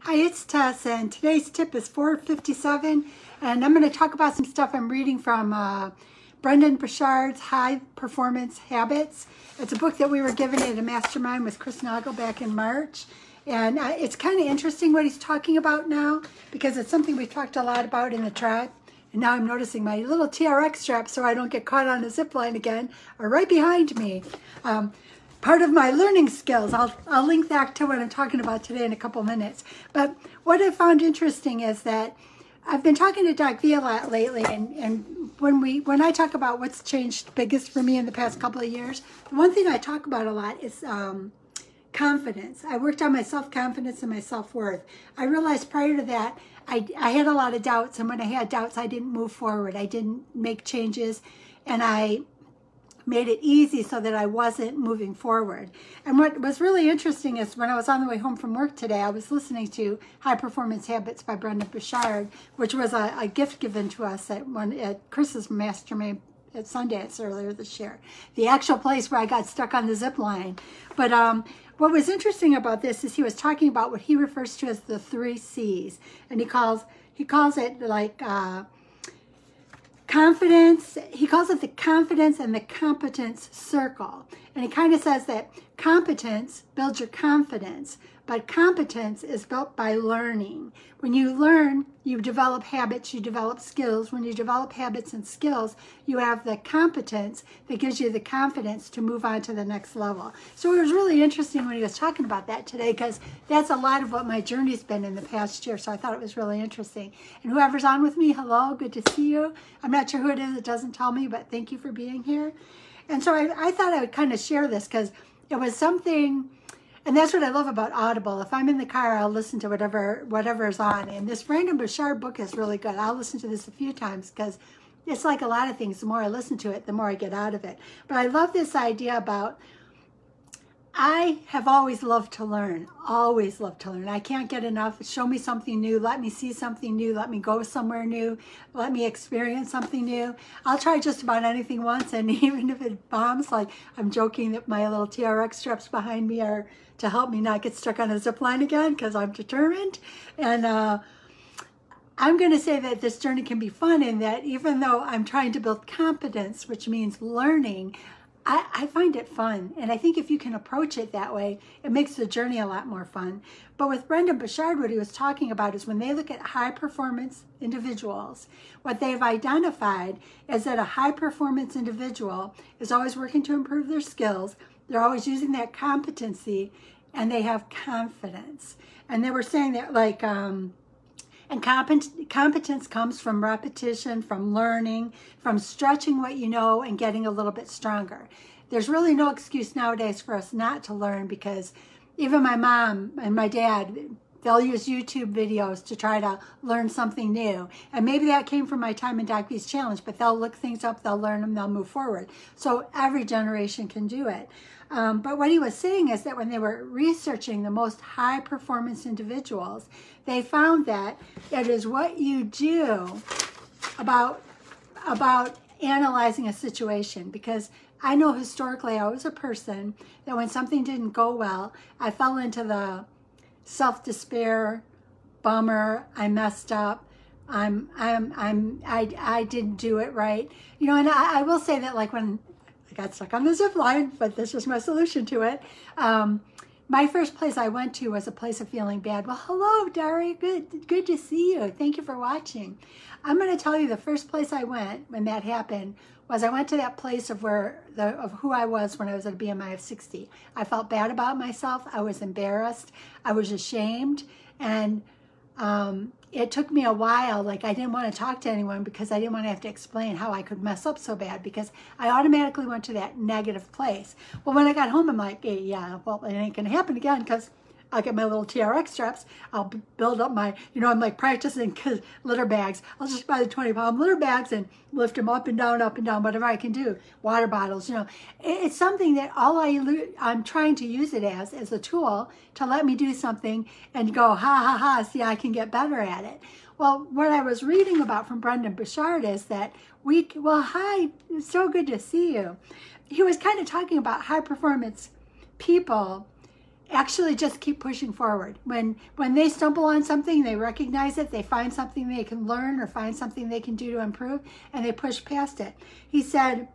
Hi, it's Tess, and today's tip is 457, and I'm going to talk about some stuff I'm reading from Brendon Burchard's High Performance Habits. It's a book that we were given at a mastermind with Chris Nagel back in March, and it's kind of interesting what he's talking about now, because it's something we've talked a lot about in the tribe, and now I'm noticing my little TRX straps so I don't get caught on a zip line again are right behind me. Part of my learning skills. I'll link back to what I'm talking about today in a couple minutes. But what I found interesting is that I've been talking to Doc V a lot lately, and when I talk about what's changed biggest for me in the past couple of years, the one thing I talk about a lot is confidence. I worked on my self-confidence and my self-worth. I realized prior to that, I had a lot of doubts, and when I had doubts, I didn't move forward. I didn't make changes, and I made it easy so that I wasn't moving forward. And what was really interesting is when I was on the way home from work today, I was listening to High Performance Habits by Brendon Burchard, which was a gift given to us at Chris's mastermind at Sundance earlier this year. The actual place where I got stuck on the zip line. But what was interesting about this is he was talking about what he refers to as the 3 C's. And he calls it like confidence. He calls it the confidence and the competence circle. And he kind of says that competence builds your confidence, but competence is built by learning. When you learn, you develop habits, you develop skills. When you develop habits and skills, you have the competence that gives you the confidence to move on to the next level. So it was really interesting when he was talking about that today, because that's a lot of what my journey's been in the past year. So I thought it was really interesting. And whoever's on with me, hello, good to see you. I'm not sure who it is, it doesn't tell me, but thank you for being here. And so I thought I would kind of share this because it was something. And that's what I love about Audible. If I'm in the car, I'll listen to whatever is on. And this Brendon Burchard book is really good. I'll listen to this a few times because it's like a lot of things. The more I listen to it, the more I get out of it. But I love this idea about, I have always loved to learn. Always loved to learn. I can't get enough. Show me something new. Let me see something new. Let me go somewhere new. Let me experience something new. I'll try just about anything once. And even if it bombs, like I'm joking that my little TRX straps behind me are to help me not get stuck on a zip line again, because I'm determined. And I'm going to say that this journey can be fun, in that even though I'm trying to build competence, which means learning, I find it fun. And I think if you can approach it that way, it makes the journey a lot more fun. But with Brendon Burchard, what he was talking about is when they look at high performance individuals, what they've identified is that a high performance individual is always working to improve their skills. They're always using that competency, and they have confidence. And they were saying that, like, and competence comes from repetition, from learning, from stretching what you know and getting a little bit stronger. There's really no excuse nowadays for us not to learn, because even my mom and my dad, they'll use YouTube videos to try to learn something new. And maybe that came from my time in Doc V's challenge, but they'll look things up, they'll learn them, they'll move forward. So every generation can do it. But what he was saying is that when they were researching the most high performance individuals, they found that it is what you do about analyzing a situation. Because I know historically I was a person that when something didn't go well, I fell into the self-despair, bummer, I messed up, I didn't do it right. You know, and I will say that, like, when I got stuck on the zip line, but this was my solution to it. My first place I went to was a place of feeling bad. Well, hello, Dari. Good to see you. Thank you for watching. I'm going to tell you, the first place I went when that happened was I went to that place of who I was when I was at a BMI of 60. I felt bad about myself. I was embarrassed. I was ashamed. And it took me a while. Like, I didn't want to talk to anyone because I didn't want to have to explain how I could mess up so bad, because I automatically went to that negative place. Well, when I got home, I'm like, hey, yeah, well, it ain't going to happen again, because I'll get my little TRX straps. I'll build up my, you know, I'm like practicing litter bags. I'll just buy the 20-pound litter bags and lift them up and down, whatever I can do. Water bottles, you know. It's something that I'm trying to use it as a tool to let me do something and go, ha, see, I can get better at it. Well, what I was reading about from Brendon Burchard is that well, hi, it's so good to see you. He was kind of talking about high performance people actually just keep pushing forward. When they stumble on something, they recognize it, they find something they can learn or find something they can do to improve, and they push past it. He said,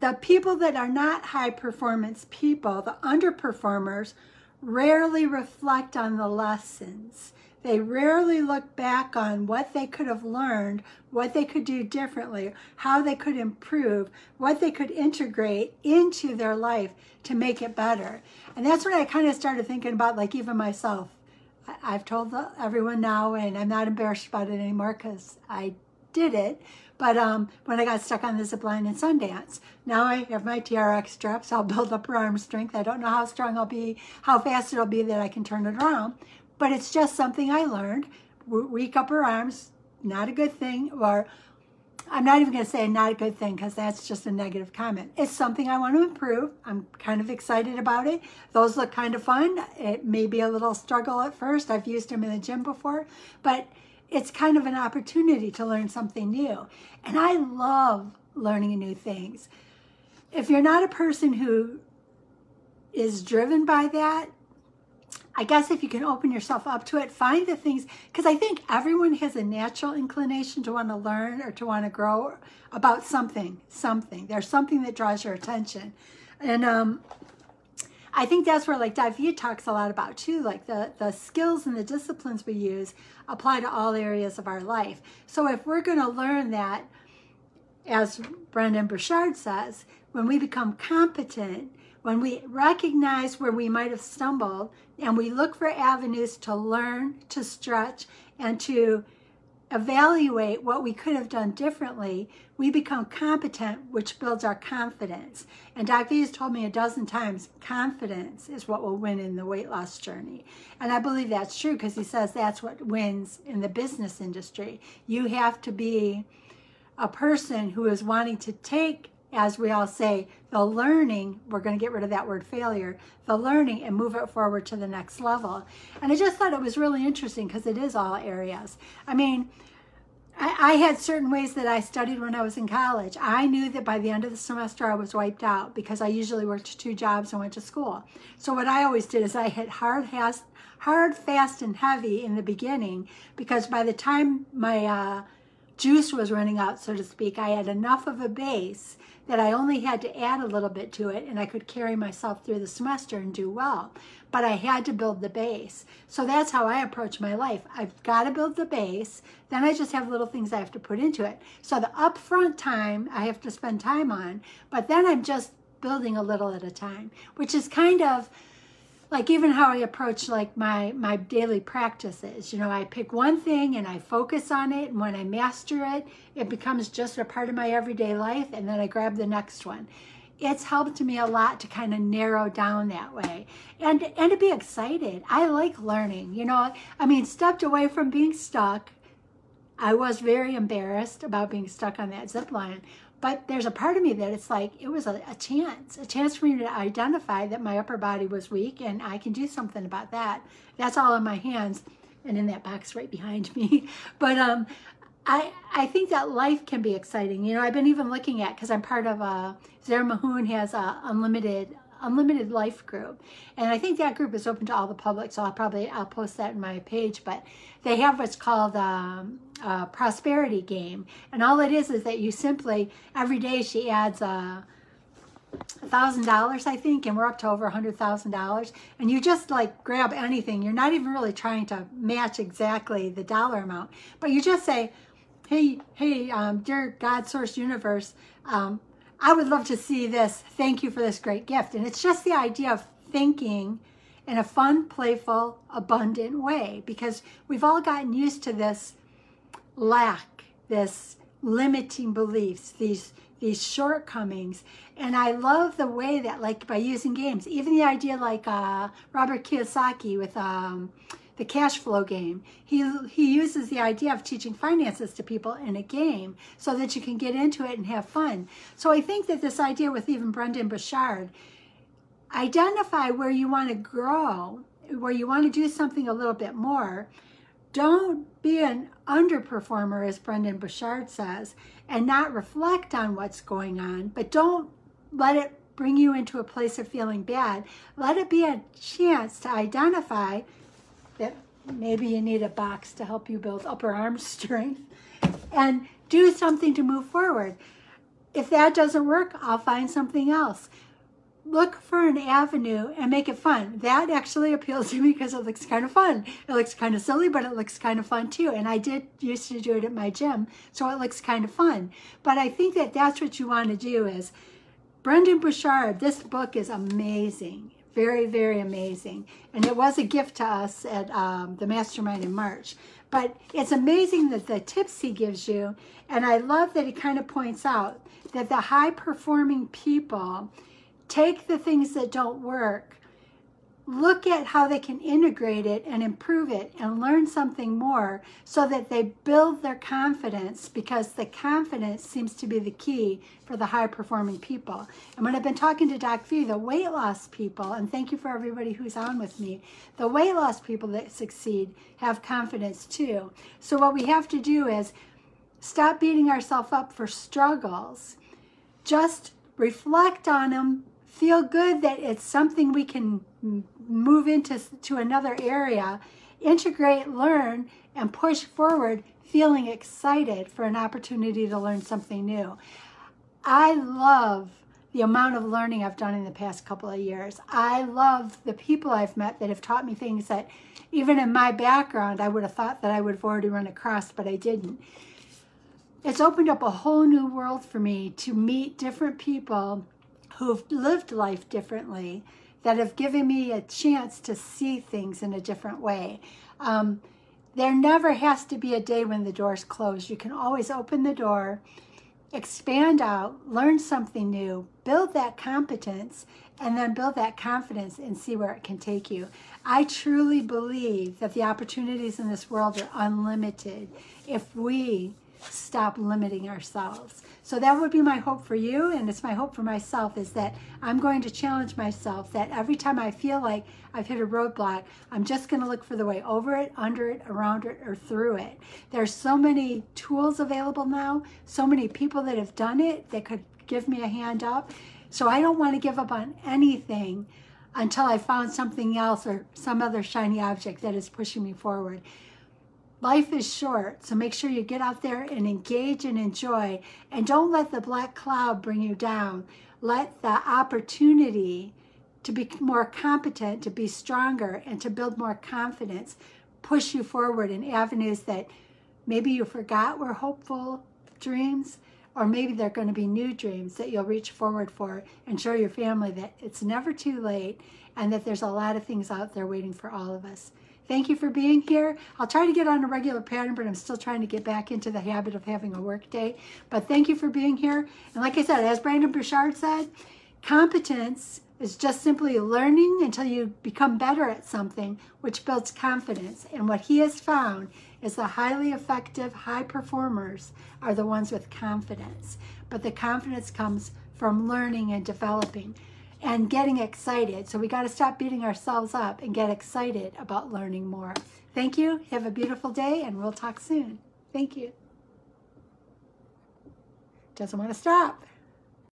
the people that are not high performance people, the underperformers, rarely reflect on the lessons. They rarely look back on what they could have learned, what they could do differently, how they could improve, what they could integrate into their life to make it better. And that's when I kind of started thinking about, like, even myself. I've told everyone now, and I'm not embarrassed about it anymore because I did it. But when I got stuck on the zip line in Sundance, now I have my TRX straps. I'll build up arm strength. I don't know how strong I'll be, how fast it'll be that I can turn it around. But it's just something I learned. Weak upper arms, not a good thing. Or I'm not even going to say not a good thing because that's just a negative comment. It's something I want to improve. I'm kind of excited about it. Those look kind of fun. It may be a little struggle at first. I've used them in the gym before. But it's kind of an opportunity to learn something new. And I love learning new things. If you're not a person who is driven by that, I guess if you can open yourself up to it, find the things, because I think everyone has a natural inclination to want to learn or to want to grow about something. There's something that draws your attention. And I think that's where, like, David talks a lot about too, like the skills and the disciplines we use apply to all areas of our life. So if we're going to learn that, as Brendan Burchard says, when we become competent, when we recognize where we might have stumbled and we look for avenues to learn, to stretch, and to evaluate what we could have done differently, we become competent, which builds our confidence. And Dr. has told me a dozen times, confidence is what will win in the weight loss journey. And I believe that's true because he says that's what wins in the business industry. You have to be a person who is wanting to take, as we all say, the learning, we're going to get rid of that word failure, the learning, and move it forward to the next level. And I just thought it was really interesting because it is all areas. I mean, I had certain ways that I studied when I was in college. I knew that by the end of the semester I was wiped out because I usually worked 2 jobs and went to school. So what I always did is I hit hard, fast, and heavy in the beginning, because by the time my juice was running out, so to speak, I had enough of a base that I only had to add a little bit to it and I could carry myself through the semester and do well. But I had to build the base. So that's how I approach my life. I've got to build the base, then I just have little things I have to put into it. So the upfront time I have to spend time on, but then I'm just building a little at a time, which is kind of like even how I approach like my daily practices. You know, I pick one thing and I focus on it, and when I master it, it becomes just a part of my everyday life, and then I grab the next one. It's helped me a lot to kind of narrow down that way and to be excited. I like learning, you know. I mean, stepped away from being stuck. I was very embarrassed about being stuck on that zip line. But there's a part of me that it's like, it was a chance for me to identify that my upper body was weak and I can do something about that. That's all in my hands and in that box right behind me. But I think that life can be exciting. You know, I've been even looking at, because I'm part of Zara Mahoon has a unlimited life group, and I think that group is open to all the public, so I'll post that in my page. But they have what's called prosperity game, and all it is that you simply every day she adds $1,000, I think, and we're up to over $100,000, and you just like grab anything. You're not even really trying to match exactly the dollar amount, but you just say, hey, dear God, source, universe, I would love to see this. Thank you for this great gift. And it's just the idea of thinking in a fun, playful, abundant way, because we've all gotten used to this lack, this limiting beliefs, these shortcomings. And I love the way that, like, by using games, even the idea like Robert Kiyosaki with the cash flow game, he uses the idea of teaching finances to people in a game so that you can get into it and have fun. So I think that this idea with even Brendan Burchard, identify where you want to grow, where you want to do something a little bit more. Don't be an underperformer, as Brendan Burchard says, and not reflect on what's going on, but don't let it bring you into a place of feeling bad. Let it be a chance to identify that maybe you need a box to help you build upper arm strength and do something to move forward. If that doesn't work, I'll find something else. Look for an avenue and make it fun. That actually appeals to me because it looks kind of fun. It looks kind of silly, but it looks kind of fun too. And I used to do it at my gym, so it looks kind of fun. But I think that that's what you want to do is, Brendon Burchard, this book is amazing. Very, very amazing. And it was a gift to us at the Mastermind in March. But it's amazing that the tips he gives you, and I love that he kind of points out that the high-performing people take the things that don't work, look at how they can integrate it and improve it and learn something more so that they build their confidence, because the confidence seems to be the key for the high-performing people. And when I've been talking to Doc V, the weight loss people, and thank you for everybody who's on with me, the weight loss people that succeed have confidence too. So what we have to do is stop beating ourselves up for struggles. Just reflect on them, feel good that it's something we can move into another area, integrate, learn, and push forward, feeling excited for an opportunity to learn something new. I love the amount of learning I've done in the past couple of years. I love the people I've met that have taught me things that even in my background, I would have thought that I would have already run across, but I didn't. It's opened up a whole new world for me to meet different people who've lived life differently, that have given me a chance to see things in a different way. There never has to be a day when the door's closed. You can always open the door, expand out, learn something new, build that competence, and then build that confidence and see where it can take you. I truly believe that the opportunities in this world are unlimited if we stop limiting ourselves. So that would be my hope for you, and it's my hope for myself, is that I'm going to challenge myself that every time I feel like I've hit a roadblock, I'm just going to look for the way over it, under it, around it, or through it. There's so many tools available now, so many people that have done it that could give me a hand up. So I don't want to give up on anything until I found something else or some other shiny object that is pushing me forward. Life is short, so make sure you get out there and engage and enjoy, and don't let the black cloud bring you down. Let the opportunity to be more competent, to be stronger, and to build more confidence push you forward in avenues that maybe you forgot were hopeful dreams, or maybe they're going to be new dreams that you'll reach forward for and show your family that it's never too late and that there's a lot of things out there waiting for all of us. Thank you for being here. I'll try to get on a regular pattern, but I'm still trying to get back into the habit of having a work day. But thank you for being here. And like I said, as Brendon Burchard said, competence is just simply learning until you become better at something, which builds confidence. And what he has found is the highly effective high performers are the ones with confidence. But the confidence comes from learning and developing and getting excited. So we got to stop beating ourselves up and get excited about learning more. Thank you. Have a beautiful day, and we'll talk soon. Thank you. Doesn't want to stop.